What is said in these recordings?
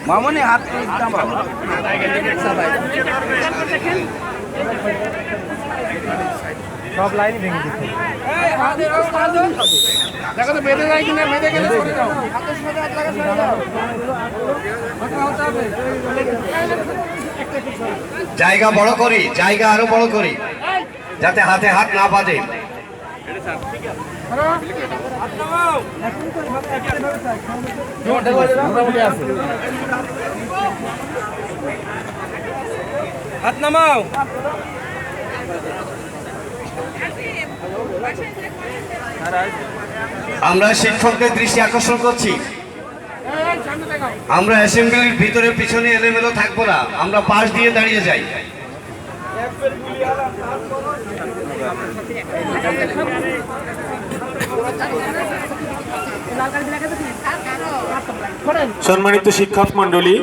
মামনি হাত সব লাইন ভেঙে দিচ্ছে। দেখো তো বেঁধে যায় কিনা, বেঁধে গেলে জায়গা বড় করি, জায়গা আরো বড় করি যাতে হাতে হাত না বাঁধে। হাত নামাও। আমরা শিক্ষকদের দৃষ্টি আকর্ষণ করছি, আমরা অ্যাসেম্বলির ভিতরে পিছনে এলোমেলো থাকবো না, আমরা পাশ দিয়ে দাঁড়িয়ে যাই। সম্মানিত শিক্ষক মন্ডলী,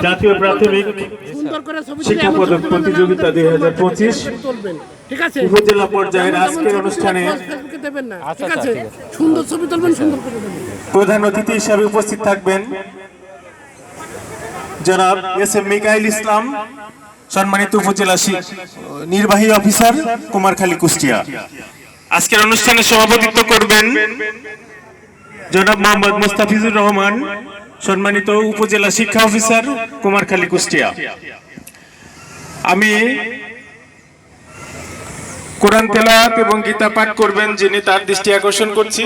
জাতীয় প্রাথমিক শিক্ষা পদক প্রতিযোগিতা 2025 উপজেলা পর্যায়ের আজকের অনুষ্ঠানে প্রধান অতিথি হিসাবে উপস্থিত থাকবেন জনাব এস এম মিকাইল ইসলাম, সম্মানিত উপজেলা নির্বাহী অফিসার, কুমারখালী, কুষ্টিয়া। আজকের অনুষ্ঠানে সভাপতিত্ব করবেন জনাব মোহাম্মদ মুস্তাফিজুর রহমান, সম্মানিত উপজেলা শিক্ষা অফিসার, কুমারখালী, কুষ্টিয়া। আমি কোরআন তেলাওয়াত এবং গীতা পাঠ করবেন যিনি, তার দৃষ্টি আকর্ষণ করছি।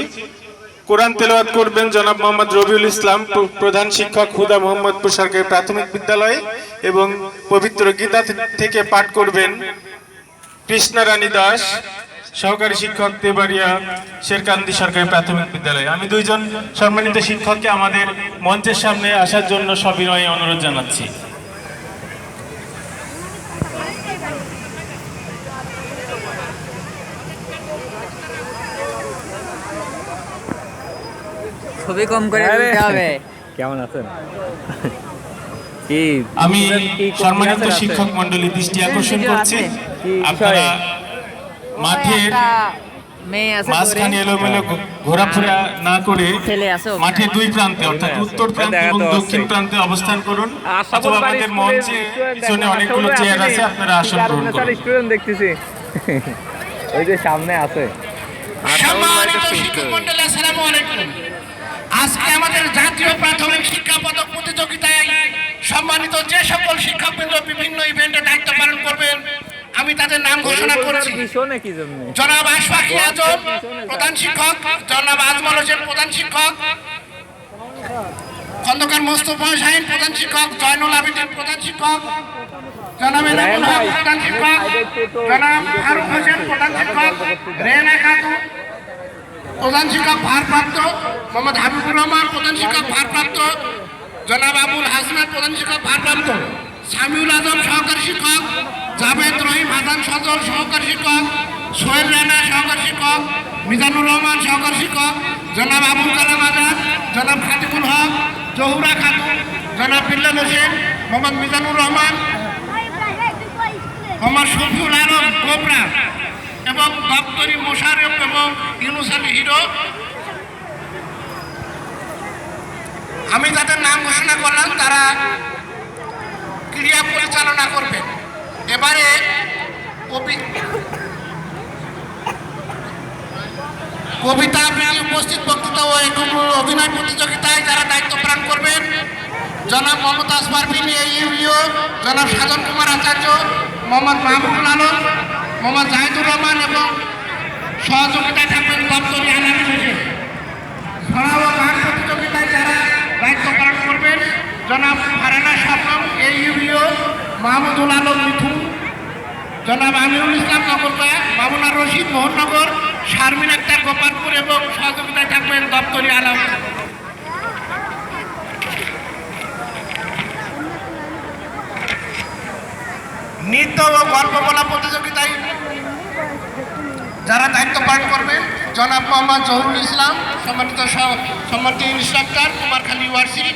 কোরআন তেলাওয়াত করবেন জনাব মোহাম্মদ রবিউল ইসলাম, প্রধান শিক্ষক, হুদা মোহাম্মদপুর সরকারি প্রাথমিক বিদ্যালয়, এবং পবিত্র গীতা থেকে পাঠ করবেন কৃষ্ণা রানী দাস, সহকারী শিক্ষক, তেবাড়িয়া শেরকান্দি সরকারি প্রাথমিক বিদ্যালয়। আমি দুইজন সম্মানিত শিক্ষককে আমাদের মঞ্চের সামনে আসার জন্য সবিনয়ে অনুরোধ জানাচ্ছি। ছবি কম করে দিতে হবে। কেমন আছেন? আমি সম্মানিত শিক্ষক মন্ডলী দৃষ্টি আকর্ষণ করছি, আপনারা মাঠের মাঝখানে এলোমেলো ঘোরাফেরা না করে মাঠের দুই প্রান্তে অর্থাৎ উত্তর প্রান্তে এবং দক্ষিণ প্রান্তে অবস্থান করুন, অথবা আমাদের মঞ্চে পিছনে অনেকগুলো চেয়ার আছে, আপনারা আসন গ্রহণ করুন। স্টুডেন্ট দেখতেছি ওই যে সামনে আছে। সম্মানিত শিক্ষক মন্ডলী, আসসালামু আলাইকুম। আজকে আমাদের জাতীয় প্রাথমিক শিক্ষা পদক প্রতিযোগিতায় সম্মানিত যে সকল শিক্ষকবৃন্দ বিভিন্ন ইভেন্টে দায়িত্ব পালন করবেন, আমি তাদের নাম ঘোষণা করছি। জনাব আশফাকি আজম, প্রধান শিক্ষক; জনাব আজমল হোসেন, প্রধান শিক্ষক; খন্দকার মোস্তফা শাহিন, প্রধান শিক্ষক; জয়নুল আবেদিন, প্রধান শিক্ষক; জনাব এনামুল হক, প্রধান শিক্ষক; জনাব ফারুক হোসেন, প্রধান শিক্ষক; রেনা খাতুন, প্রধান শিক্ষক ভারপ্রাপ্ত; মোহাম্মদ হাবিবুর রহমান, প্রধান শিক্ষক ভারপ্রাপ্ত; জনাব আবুল হাসনাত, প্রধান শিক্ষক ভারপ্রাপ্ত; সামিউল আজম, সহকারী শিক্ষক; জাভেদ রহিম হাসান সজল, সহকারী শিক্ষক; সোহেল রানা, সহকারী শিক্ষক; মিজানুর রহমান, সহকারী শিক্ষক; জনাব আবুল কালাম আজাদ, জনাব খাতিবুল হক, জহুরা খাতুন, জনাব বিল্লাল হোসেন, মোহাম্মদ মিজানুর রহমান, মোহাম্মদ শফিউল আলম গোবরা, এবং দপ্তরি মোশারফ এবং ইউনুস আলী হিরো। আমি যাদের নাম ঘোষণা করলাম তারা ক্রিয়া পরিচালনা করবেন। এবারে কবিতা আবৃত্তি, উপস্থিত বক্তৃতা ও অভিনয় প্রতিযোগিতায় যারা দায়িত্ব পালন করবেন, জনাব মোহাম্মদ আসমার বিনি ইউইও, জনাব সাধন কুমার আচার্য, মোহাম্মদ মাহবুবুল আলম, মোহাম্মদ জাহিদুর রহমান, এবং সহযোগিতায় থাকবেন দপ্তরি আনারুল হোসেন। ছড়া ও গান প্রতিযোগিতায় যারা দায়িত্ব পালন করবেন, জনাব ফারানা শবনম ইউইও, মাহমুদুল আলম মিঠু, জনাব আমিরুল ইসলাম নগরপাড়া, মামুনা রশিদ মোহননগর, শারমিন আক্তার গোপালপুর, এবং সহযোগিতায় থাকবেন দপ্তরি আলম। নৃত্য ও গল্প বলা প্রতিযোগিতায় যারা দায়িত্ব পালন করবেন, জনাব মোহাম্মদ জহুরুল ইসলাম, সম্মানিত ইনস্ট্রাক্টর, কুমারখালী ইউনিভার্সিটি;